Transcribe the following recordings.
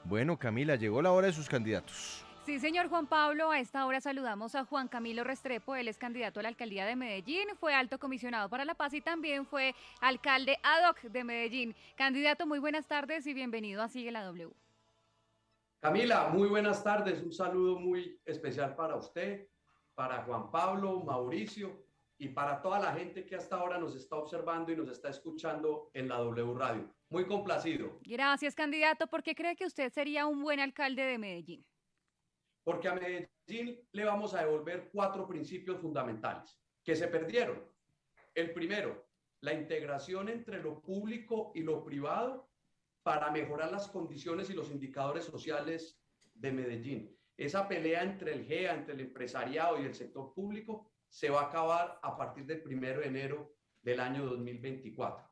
Bueno, Camila, llegó la hora de sus candidatos. Sí, señor Juan Pablo, a esta hora saludamos a Juan Camilo Restrepo, él es candidato a la alcaldía de Medellín, fue alto comisionado para la paz y también fue alcalde ad hoc de Medellín. Candidato, muy buenas tardes y bienvenido a Sigue la W. Camila, muy buenas tardes. Un saludo muy especial para usted, para Juan Pablo, Mauricio y para toda la gente que hasta ahora nos está observando y nos está escuchando en la W Radio. Muy complacido, Gracias, candidato. ¿Por qué cree que usted sería un buen alcalde de Medellín? porque a Medellín le vamos a devolver 4 principios fundamentales que se perdieron. El primero, la integración entre lo público y lo privado para mejorar las condiciones y los indicadores sociales de Medellín. Esa pelea entre el GEA, entre el empresariado y el sector público, se va a acabar a partir del 1 de enero del año 2024.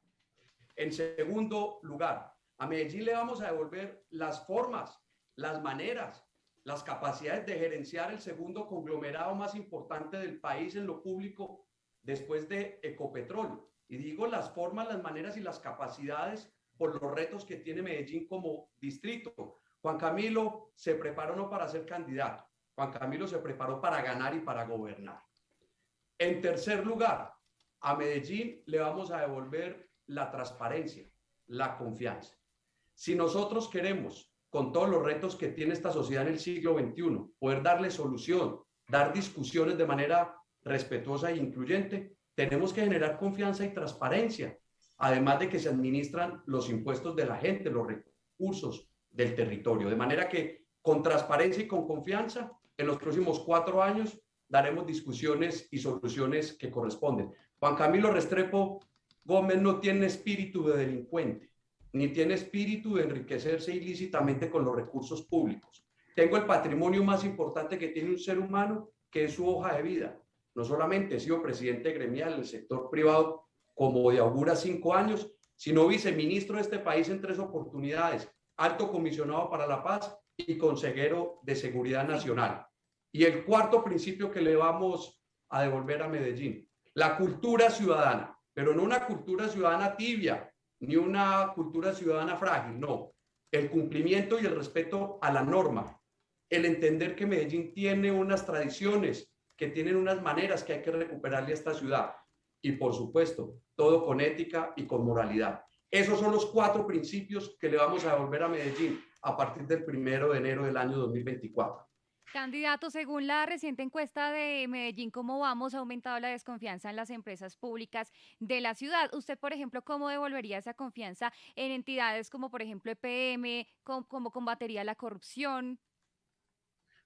En segundo lugar, a Medellín le vamos a devolver las formas, las maneras, las capacidades de gerenciar el segundo conglomerado más importante del país en lo público después de Ecopetrol. Y digo las formas, las maneras y las capacidades por los retos que tiene Medellín como distrito. Juan Camilo se preparó no para ser candidato, Juan Camilo se preparó para ganar y para gobernar. En tercer lugar, a Medellín le vamos a devolver la transparencia, la confianza. Si nosotros queremos, con todos los retos que tiene esta sociedad en el siglo XXI, poder darle solución, dar discusiones de manera respetuosa e incluyente, tenemos que generar confianza y transparencia, además de que se administran los impuestos de la gente, los recursos del territorio. De manera que con transparencia y con confianza, en los próximos 4 años daremos discusiones y soluciones que corresponden. Juan Camilo Restrepo Gómez no tiene espíritu de delincuente, ni tiene espíritu de enriquecerse ilícitamente con los recursos públicos. Tengo el patrimonio más importante que tiene un ser humano, que es su hoja de vida. No solamente he sido presidente gremial del sector privado como de augura 5 años, sino viceministro de este país en 3 oportunidades, alto comisionado para la paz y consejero de seguridad nacional. Y el cuarto principio que le vamos a devolver a Medellín, la cultura ciudadana, pero no una cultura ciudadana tibia, ni una cultura ciudadana frágil, no. El cumplimiento y el respeto a la norma, el entender que Medellín tiene unas tradiciones, que tienen unas maneras que hay que recuperarle a esta ciudad. Y por supuesto, todo con ética y con moralidad. Esos son los 4 principios que le vamos a devolver a Medellín a partir del 1 de enero del año 2024. Candidato, según la reciente encuesta de Medellín, ¿cómo vamos? Ha aumentado la desconfianza en las empresas públicas de la ciudad. Usted, por ejemplo, ¿cómo devolvería esa confianza en entidades como, por ejemplo, EPM? ¿Cómo combatería la corrupción?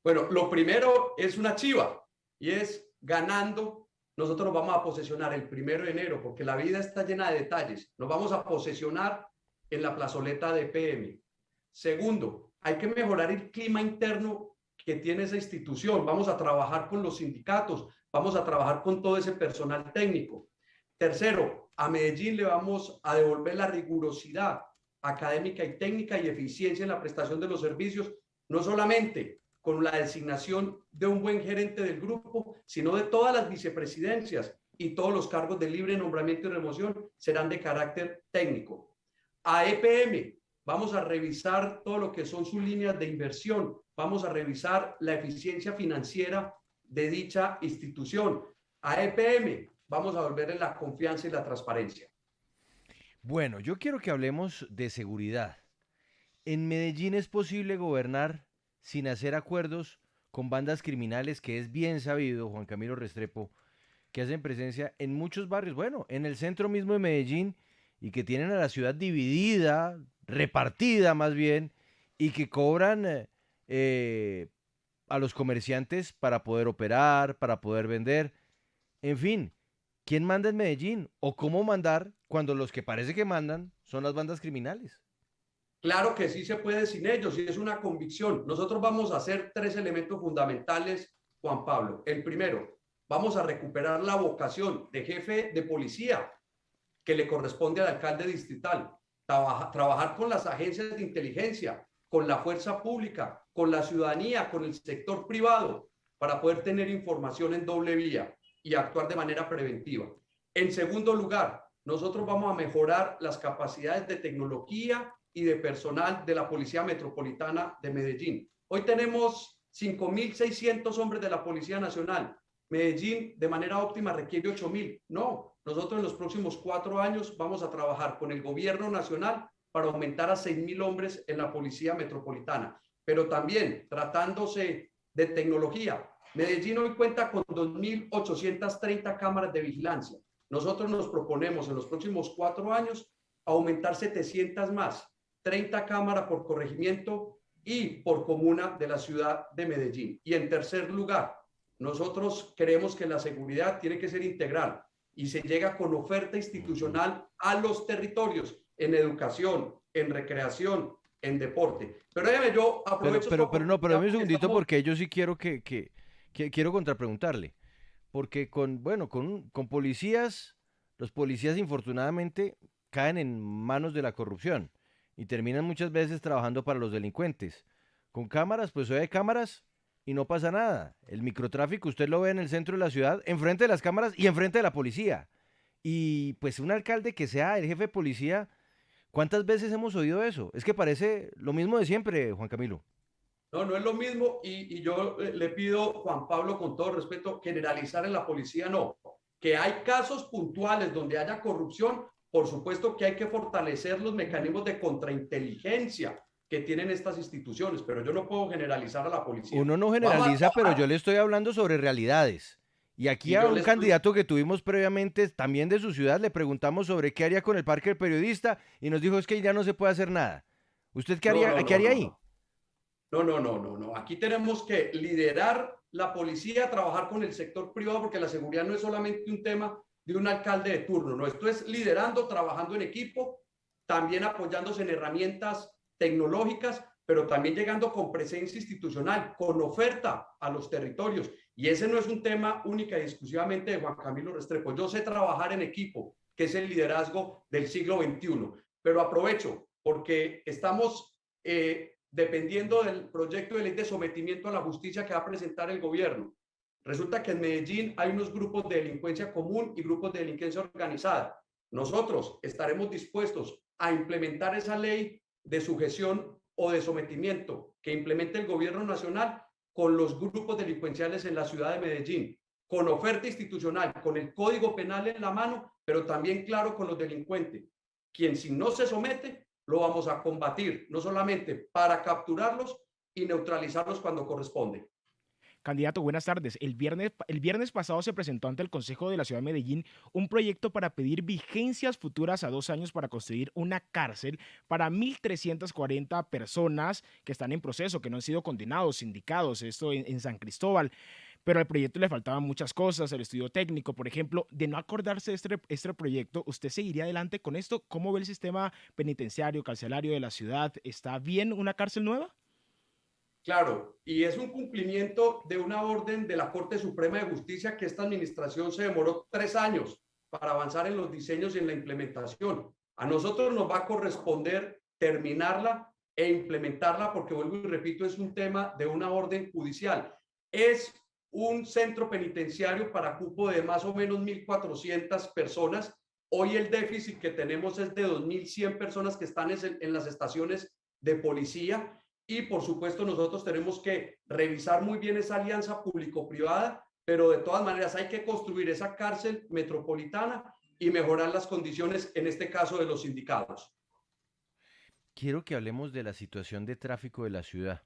Bueno, lo primero es una chiva y es ganando. Nosotros nos vamos a posesionar el 1 de enero porque la vida está llena de detalles. Nos vamos a posesionar en la plazoleta de PM. Segundo, hay que mejorar el clima interno que tiene esa institución. Vamos a trabajar con los sindicatos, vamos a trabajar con todo ese personal técnico. Tercero, a Medellín le vamos a devolver la rigurosidad académica y técnica y eficiencia en la prestación de los servicios, no solamente con la designación de un buen gerente del grupo, sino de todas las vicepresidencias, y todos los cargos de libre nombramiento y remoción serán de carácter técnico. A EPM vamos a revisar todo lo que son sus líneas de inversión, vamos a revisar la eficiencia financiera de dicha institución. A EPM vamos a volverle la confianza y la transparencia. Bueno, yo quiero que hablemos de seguridad. En Medellín es posible gobernar sin hacer acuerdos con bandas criminales, que es bien sabido, Juan Camilo Restrepo, que hacen presencia en muchos barrios, bueno, en el centro mismo de Medellín, y que tienen a la ciudad dividida, repartida más bien, y que cobran a los comerciantes para poder operar, para poder vender. En fin, ¿quién manda en Medellín? ¿O cómo mandar cuando los que parece que mandan son las bandas criminales? Claro que sí se puede sin ellos y es una convicción. Nosotros vamos a hacer 3 elementos fundamentales, Juan Pablo. El primero, vamos a recuperar la vocación de jefe de policía que le corresponde al alcalde distrital. Trabajar con las agencias de inteligencia, con la fuerza pública, con la ciudadanía, con el sector privado, para poder tener información en doble vía y actuar de manera preventiva. En segundo lugar, nosotros vamos a mejorar las capacidades de tecnología y de personal de la Policía Metropolitana de Medellín. Hoy tenemos 5.600 hombres de la Policía Nacional. Medellín de manera óptima requiere 8.000. No, nosotros en los próximos 4 años vamos a trabajar con el gobierno nacional para aumentar a 6.000 hombres en la Policía Metropolitana. Pero también tratándose de tecnología, Medellín hoy cuenta con 2.830 cámaras de vigilancia. Nosotros nos proponemos en los próximos 4 años aumentar 700 más, 30 cámaras por corregimiento y por comuna de la ciudad de Medellín. Y en tercer lugar, nosotros creemos que la seguridad tiene que ser integral y se llega con oferta institucional a los territorios en educación, en recreación, en deporte. Pero déjeme, yo aprovecho... Pero dame un segundito porque yo sí quiero que quiero contrapreguntarle. Porque con policías, los policías infortunadamente caen en manos de la corrupción y terminan muchas veces trabajando para los delincuentes. Con cámaras, pues hoy hay cámaras y no pasa nada. El microtráfico usted lo ve en el centro de la ciudad, enfrente de las cámaras y enfrente de la policía. Y pues un alcalde que sea el jefe de policía, ¿cuántas veces hemos oído eso? Es que parece lo mismo de siempre, Juan Camilo. No, no es lo mismo y yo le pido, Juan Pablo, con todo respeto, generalizar en la policía no. Que hay casos puntuales donde haya corrupción, por supuesto que hay que fortalecer los mecanismos de contrainteligencia que tienen estas instituciones, pero yo no puedo generalizar a la policía. Uno no generaliza, pero yo le estoy hablando sobre realidades. Y aquí a un candidato que tuvimos previamente, también de su ciudad, le preguntamos sobre qué haría con el parque del periodista y nos dijo es que ya no se puede hacer nada. ¿Usted qué haría, qué haría ahí? No. Aquí tenemos que liderar la policía, trabajar con el sector privado, porque la seguridad no es solamente un tema de un alcalde de turno, no, esto es liderando, trabajando en equipo, también apoyándose en herramientas tecnológicas, pero también llegando con presencia institucional, con oferta a los territorios. Y ese no es un tema única y exclusivamente de Juan Camilo Restrepo. Yo sé trabajar en equipo, que es el liderazgo del siglo XXI, pero aprovecho porque estamos dependiendo del proyecto de ley de sometimiento a la justicia que va a presentar el gobierno. Resulta que en Medellín hay unos grupos de delincuencia común y grupos de delincuencia organizada. Nosotros estaremos dispuestos a implementar esa ley de sujeción o de sometimiento que implemente el gobierno nacional con los grupos delincuenciales en la ciudad de Medellín, con oferta institucional, con el código penal en la mano, pero también claro con los delincuentes. Quien si no se somete, lo vamos a combatir, no solamente para capturarlos y neutralizarlos cuando corresponde. Candidato, buenas tardes. El viernes pasado se presentó ante el Consejo de la Ciudad de Medellín un proyecto para pedir vigencias futuras a 2 años para construir una cárcel para 1.340 personas que están en proceso, que no han sido condenados, sindicados, esto en San Cristóbal. Pero al proyecto le faltaban muchas cosas, el estudio técnico, por ejemplo. De no acordarse de este proyecto, ¿usted seguiría adelante con esto? ¿Cómo ve el sistema penitenciario, carcelario de la ciudad? ¿Está bien una cárcel nueva? Claro, y es un cumplimiento de una orden de la Corte Suprema de Justicia que esta administración se demoró 3 años para avanzar en los diseños y en la implementación. A nosotros nos va a corresponder terminarla e implementarla porque, vuelvo y repito, es un tema de una orden judicial. Es un centro penitenciario para cupo de más o menos 1.400 personas. Hoy el déficit que tenemos es de 2.100 personas que están en las estaciones de policía. Y por supuesto nosotros tenemos que revisar muy bien esa alianza público-privada, pero de todas maneras hay que construir esa cárcel metropolitana y mejorar las condiciones, en este caso de los sindicados. Quiero que hablemos de la situación de tráfico de la ciudad,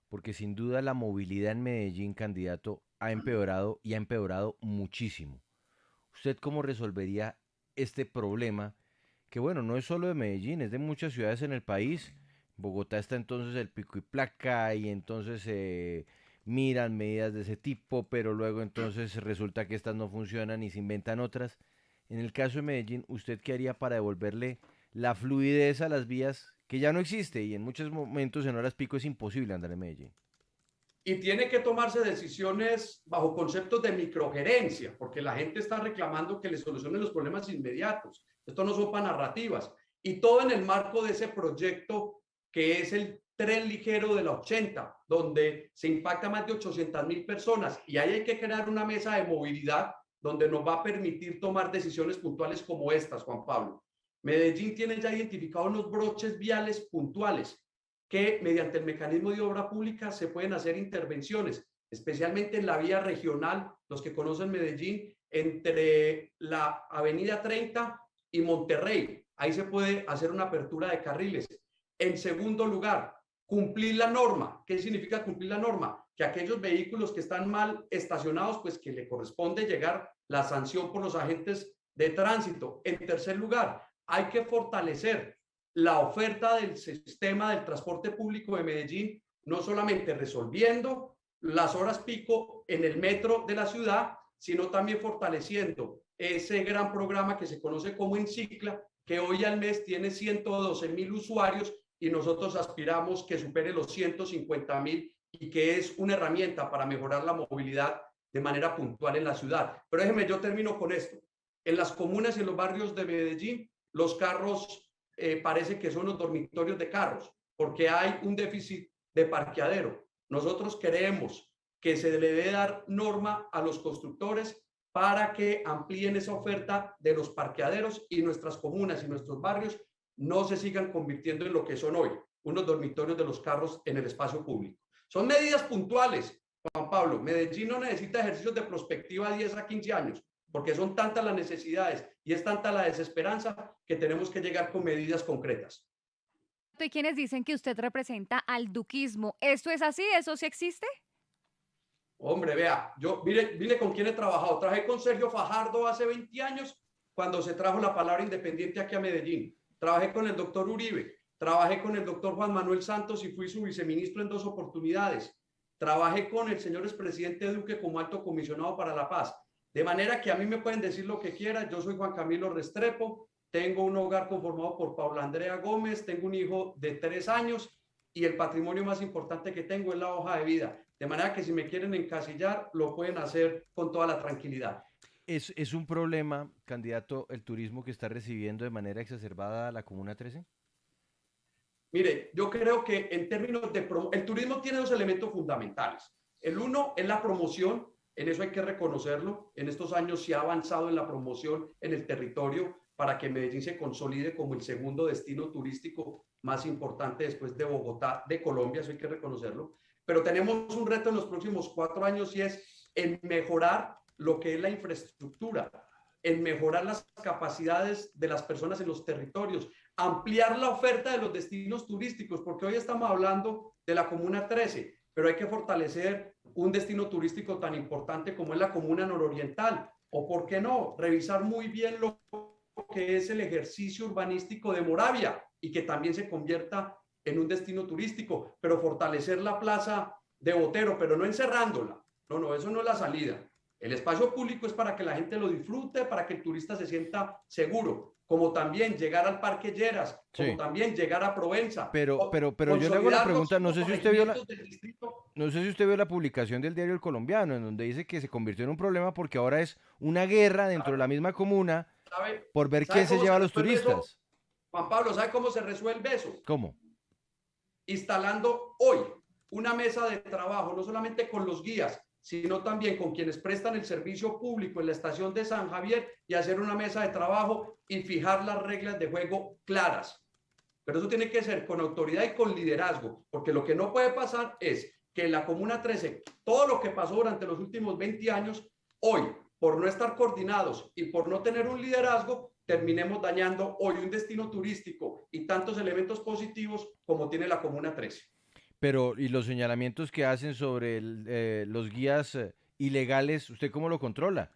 porque sin duda la movilidad en Medellín, candidato, ha empeorado y ha empeorado muchísimo. ¿Usted cómo resolvería este problema? Que bueno, no es solo de Medellín, es de muchas ciudades en el país. Bogotá está entonces el pico y placa y entonces miran medidas de ese tipo, pero luego entonces resulta que estas no funcionan y se inventan otras. En el caso de Medellín, ¿usted qué haría para devolverle la fluidez a las vías que ya no existe y en muchos momentos en horas pico es imposible andar en Medellín? Y tiene que tomarse decisiones bajo conceptos de microgerencia, porque la gente está reclamando que le solucionen los problemas inmediatos. Esto no son narrativas. Y todo en el marco de ese proyecto que es el tren ligero de la 80, donde se impacta más de 800.000 personas. Y ahí hay que crear una mesa de movilidad donde nos va a permitir tomar decisiones puntuales como estas, Juan Pablo. Medellín tiene ya identificados unos broches viales puntuales que mediante el mecanismo de obra pública se pueden hacer intervenciones, especialmente en la vía regional, los que conocen Medellín, entre la Avenida 30 y Monterrey. Ahí se puede hacer una apertura de carriles. En segundo lugar, cumplir la norma. ¿Qué significa cumplir la norma? Que aquellos vehículos que están mal estacionados, pues que le corresponde llegar la sanción por los agentes de tránsito. En tercer lugar, hay que fortalecer la oferta del sistema del transporte público de Medellín, no solamente resolviendo las horas pico en el metro de la ciudad, sino también fortaleciendo ese gran programa que se conoce como Encicla, que hoy al mes tiene 112.000 usuarios y nosotros aspiramos que supere los 150.000 y que es una herramienta para mejorar la movilidad de manera puntual en la ciudad. Pero déjenme, yo termino con esto. En las comunas y en los barrios de Medellín, los carros parece que son los dormitorios de carros, porque hay un déficit de parqueadero. Nosotros queremos que se le debe dar norma a los constructores para que amplíen esa oferta de los parqueaderos y nuestras comunas y nuestros barrios no se sigan convirtiendo en lo que son hoy, unos dormitorios de los carros en el espacio público. Son medidas puntuales, Juan Pablo. Medellín no necesita ejercicios de prospectiva 10 a 15 años, porque son tantas las necesidades y es tanta la desesperanza que tenemos que llegar con medidas concretas. Hay quienes dicen que usted representa al duquismo. ¿Esto es así? ¿Eso sí existe? Hombre, vea, yo mire con quién he trabajado. Trabajé con Sergio Fajardo hace 20 años cuando se trajo la palabra independiente aquí a Medellín. Trabajé con el doctor Uribe, trabajé con el doctor Juan Manuel Santos y fui su viceministro en 2 oportunidades. Trabajé con el señor expresidente Duque como alto comisionado para la paz. De manera que a mí me pueden decir lo que quieran. Yo soy Juan Camilo Restrepo, tengo un hogar conformado por Paula Andrea Gómez, tengo un hijo de 3 años y el patrimonio más importante que tengo es la hoja de vida. De manera que si me quieren encasillar, lo pueden hacer con toda la tranquilidad. Es un problema, candidato, el turismo que está recibiendo de manera exacerbada la Comuna 13? Mire, yo creo que en términos de el turismo tiene 2 elementos fundamentales. El uno es la promoción, en eso hay que reconocerlo. En estos años se ha avanzado en la promoción en el territorio para que Medellín se consolide como el segundo destino turístico más importante después de Bogotá, de Colombia, eso hay que reconocerlo. Pero tenemos un reto en los próximos 4 años y es en mejorar lo que es la infraestructura, en mejorar las capacidades de las personas en los territorios, ampliar la oferta de los destinos turísticos, porque hoy estamos hablando de la Comuna 13, pero hay que fortalecer un destino turístico tan importante como es la Comuna Nororiental, o por qué no, revisar muy bien lo que es el ejercicio urbanístico de Moravia y que también se convierta en un destino turístico, pero fortalecer la plaza de Botero, pero no encerrándola. No, eso no es la salida. El espacio público es para que la gente lo disfrute, para que el turista se sienta seguro, como también llegar al Parque Lleras, como Sí. también llegar a Provenza. Pero yo le hago la pregunta, no sé si usted vio la, Distrito. no sé si usted vio la publicación del diario El Colombiano, en donde dice que se convirtió en un problema porque ahora es una guerra dentro de la misma comuna por ver quién se ¿Sabe lleva a cómo los se resuelve eso? turistas. Juan Pablo, ¿sabe cómo se resuelve eso? ¿Cómo? Instalando hoy una mesa de trabajo, no solamente con los guías, sino también con quienes prestan el servicio público en la estación de San Javier y hacer una mesa de trabajo y fijar las reglas de juego claras. Pero eso tiene que ser con autoridad y con liderazgo, porque lo que no puede pasar es que en la Comuna 13, todo lo que pasó durante los últimos 20 años, hoy, por no estar coordinados y por no tener un liderazgo, terminemos dañando hoy un destino turístico y tantos elementos positivos como tiene la Comuna 13. Pero, ¿y los señalamientos que hacen sobre los guías ilegales, usted cómo lo controla?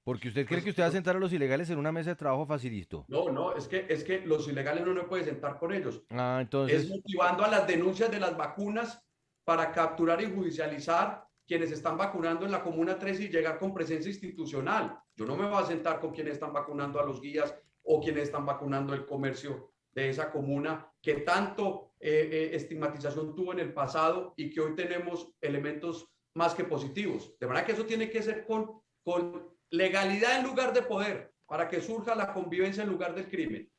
Porque usted cree Pues, que usted va a sentar a los ilegales en una mesa de trabajo facilito. no, es que los ilegales no puede sentar con ellos. Ah, Es entonces, motivando a las denuncias de las vacunas para capturar y judicializar quienes están vacunando en la Comuna 13 y llegar con presencia institucional. Yo no me voy a sentar con quienes están vacunando a los guías o quienes están vacunando el comercio de esa comuna que tanto estigmatización tuvo en el pasado y que hoy tenemos elementos más que positivos. De verdad que eso tiene que ser con legalidad en lugar de poder, para que surja la convivencia en lugar del crimen.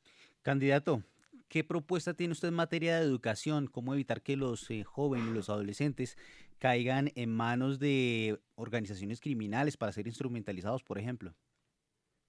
Candidato, ¿qué propuesta tiene usted en materia de educación? ¿Cómo evitar que los jóvenes, los adolescentes, caigan en manos de organizaciones criminales para ser instrumentalizados, por ejemplo?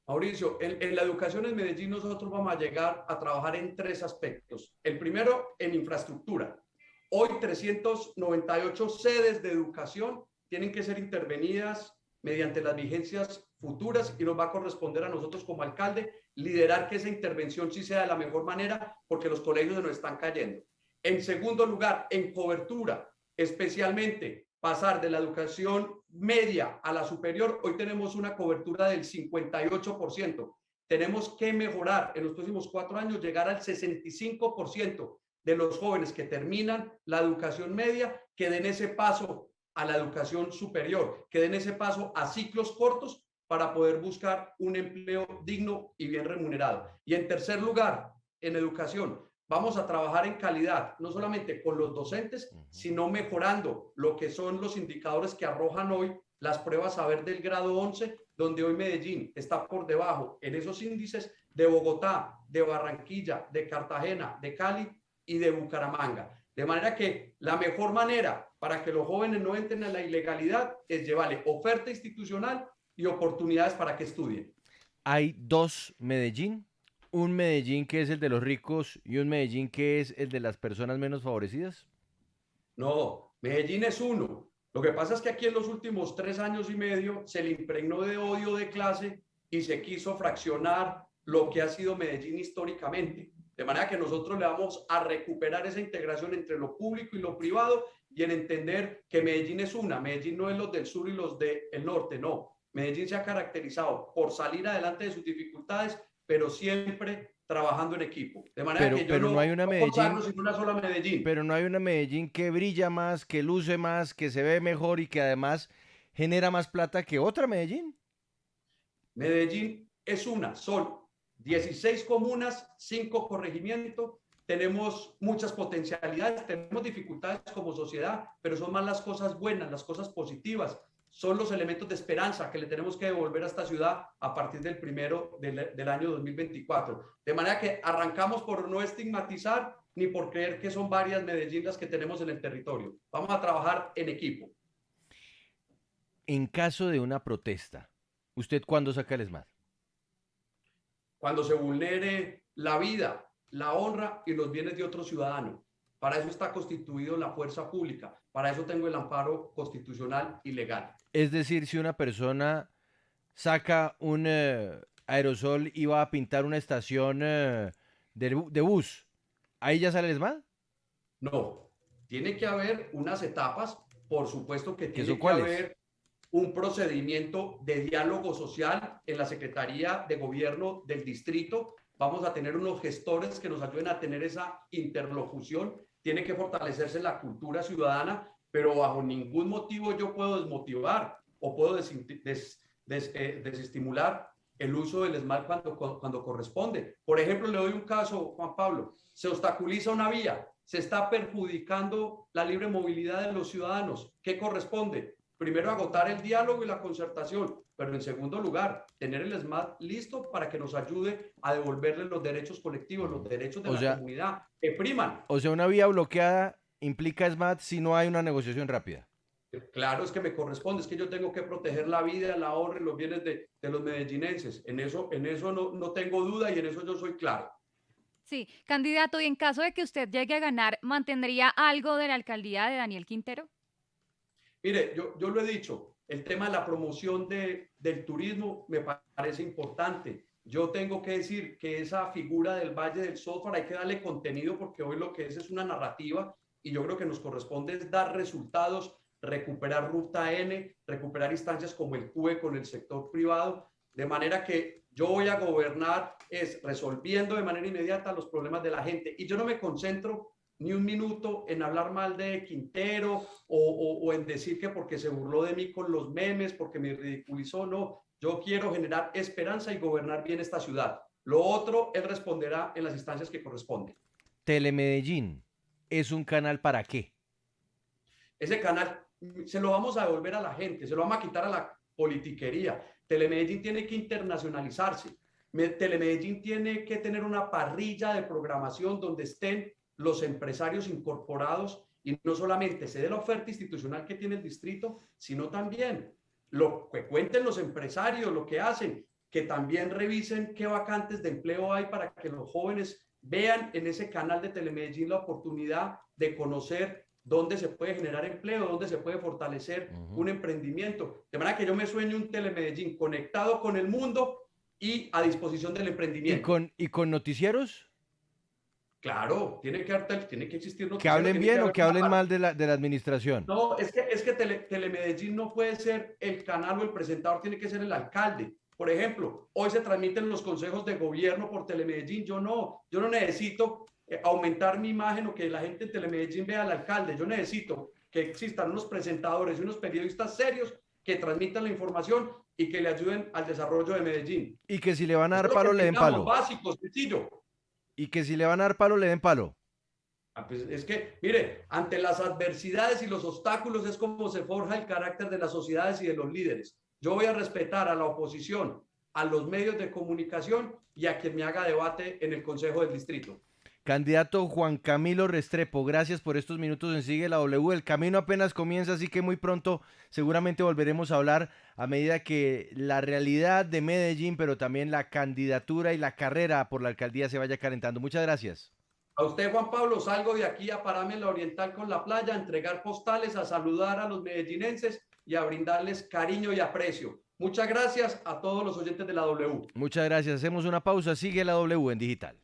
Mauricio, en la educación en Medellín nosotros vamos a llegar a trabajar en tres aspectos. El primero, en infraestructura. Hoy 398 sedes de educación tienen que ser intervenidas mediante las vigencias futuras y nos va a corresponder a nosotros como alcalde liderar que esa intervención sí sea de la mejor manera porque los colegios se nos están cayendo. En segundo lugar, en cobertura, especialmente pasar de la educación media a la superior, hoy tenemos una cobertura del 58%. Tenemos que mejorar en los próximos 4 años, llegar al 65% de los jóvenes que terminan la educación media, que den ese paso a la educación superior, que den ese paso a ciclos cortos para poder buscar un empleo digno y bien remunerado. Y en tercer lugar, en educación, vamos a trabajar en calidad, no solamente con los docentes, sino mejorando lo que son los indicadores que arrojan hoy las pruebas saber del grado 11, donde hoy Medellín está por debajo en esos índices de Bogotá, de Barranquilla, de Cartagena, de Cali y de Bucaramanga. De manera que la mejor manera para que los jóvenes no entren en la ilegalidad es llevarle oferta institucional y oportunidades para que estudien. Hay dos Medellín, un Medellín que es el de los ricos y un Medellín que es el de las personas menos favorecidas. No, Medellín es uno. Lo que pasa es que aquí en los últimos 3 años y medio se le impregnó de odio de clase y se quiso fraccionar lo que ha sido Medellín históricamente. De manera que nosotros le vamos a recuperar esa integración entre lo público y lo privado y en entender que Medellín es una. Medellín no es los del sur y los del norte, no. Medellín se ha caracterizado por salir adelante de sus dificultades, pero siempre trabajando en equipo. De manera que yo Pero no hay una Medellín, sin una sola Medellín. pero no hay una Medellín que brilla más, que luce más, que se ve mejor y que además genera más plata que otra Medellín. Medellín es una, son 16 comunas, 5 corregimientos, tenemos muchas potencialidades, tenemos dificultades como sociedad, pero son más las cosas buenas, las cosas positivas, son los elementos de esperanza que le tenemos que devolver a esta ciudad a partir del primero del año 2024. De manera que arrancamos por no estigmatizar ni por creer que son varias Medellín las que tenemos en el territorio. Vamos a trabajar en equipo. En caso de una protesta, ¿usted cuándo saca el ESMAD? Cuando se vulnere la vida, la honra y los bienes de otro ciudadano. Para eso está constituido la fuerza pública. Para eso tengo el amparo constitucional y legal. Es decir, si una persona saca un aerosol y va a pintar una estación de bus, ¿ahí ya sale el ESMAD? No, tiene que haber unas etapas, por supuesto que tiene que cuáles? haber un procedimiento de diálogo social en la Secretaría de Gobierno del distrito. Vamos a tener unos gestores que nos ayuden a tener esa interlocución. Tiene que fortalecerse la cultura ciudadana, pero bajo ningún motivo yo puedo desmotivar o puedo desestimular el uso del ESMAD cuando corresponde. Por ejemplo, le doy un caso, Juan Pablo. Se obstaculiza una vía, se está perjudicando la libre movilidad de los ciudadanos. ¿Qué corresponde? Primero, agotar el diálogo y la concertación, pero en segundo lugar, tener el ESMAD listo para que nos ayude a devolverle los derechos colectivos, los derechos de la comunidad que priman. O sea, una vía bloqueada implica ESMAD si no hay una negociación rápida. Claro, es que me corresponde, es que yo tengo que proteger la vida, la honra y los bienes de los medellinenses. En eso no tengo duda y en eso yo soy claro. Sí, candidato, y en caso de que usted llegue a ganar, ¿mantendría algo de la alcaldía de Daniel Quintero? Mire, yo lo he dicho, el tema de la promoción del turismo me parece importante. Yo tengo que decir que esa figura del Valle del Software hay que darle contenido porque hoy lo que es una narrativa y yo creo que nos corresponde es dar resultados, recuperar Ruta N, recuperar instancias como el CUE con el sector privado, de manera que yo voy a gobernar es resolviendo de manera inmediata los problemas de la gente y yo no me concentro ni un minuto en hablar mal de Quintero o en decir que porque se burló de mí con los memes, porque me ridiculizó, no. Yo quiero generar esperanza y gobernar bien esta ciudad. Lo otro, él responderá en las instancias que corresponden. Telemedellín, ¿es un canal para qué? Ese canal se lo vamos a devolver a la gente, se lo vamos a quitar a la politiquería. Telemedellín tiene que internacionalizarse. Telemedellín tiene que tener una parrilla de programación donde estén los empresarios incorporados y no solamente se dé la oferta institucional que tiene el distrito, sino también lo que cuenten los empresarios, lo que hacen, que también revisen qué vacantes de empleo hay para que los jóvenes vean en ese canal de Telemedellín la oportunidad de conocer dónde se puede generar empleo, dónde se puede fortalecer un emprendimiento. De manera que yo me sueño un Telemedellín conectado con el mundo y a disposición del emprendimiento. ¿Y con noticieros? Claro, tiene que existir ¿Que noticiero, hablen tiene bien o haber que una hablen parte. mal de la administración? No, es que Telemedellín no puede ser el canal o el presentador, tiene que ser el alcalde. Por ejemplo, hoy se transmiten los consejos de gobierno por Telemedellín. Yo no necesito aumentar mi imagen o que la gente en Telemedellín vea al alcalde. Yo necesito que existan unos presentadores y unos periodistas serios que transmitan la información y que le ayuden al desarrollo de Medellín. Y que si le van a Eso dar es lo palo, que le den necesitamos, palo. básico, sencillo. Y que si le van a dar palo, le den palo. Pues es que, mire, ante las adversidades y los obstáculos es como se forja el carácter de las sociedades y de los líderes. Yo voy a respetar a la oposición, a los medios de comunicación y a quien me haga debate en el Consejo del Distrito. Candidato Juan Camilo Restrepo, gracias por estos minutos en Sigue la W. El camino apenas comienza, así que muy pronto seguramente volveremos a hablar a medida que la realidad de Medellín, pero también la candidatura y la carrera por la alcaldía se vaya calentando. Muchas gracias. A usted, Juan Pablo, salgo de aquí a pararme en la Oriental con la playa, a entregar postales, a saludar a los medellinenses y a brindarles cariño y aprecio. Muchas gracias a todos los oyentes de la W. Muchas gracias. Hacemos una pausa. Sigue la W en digital.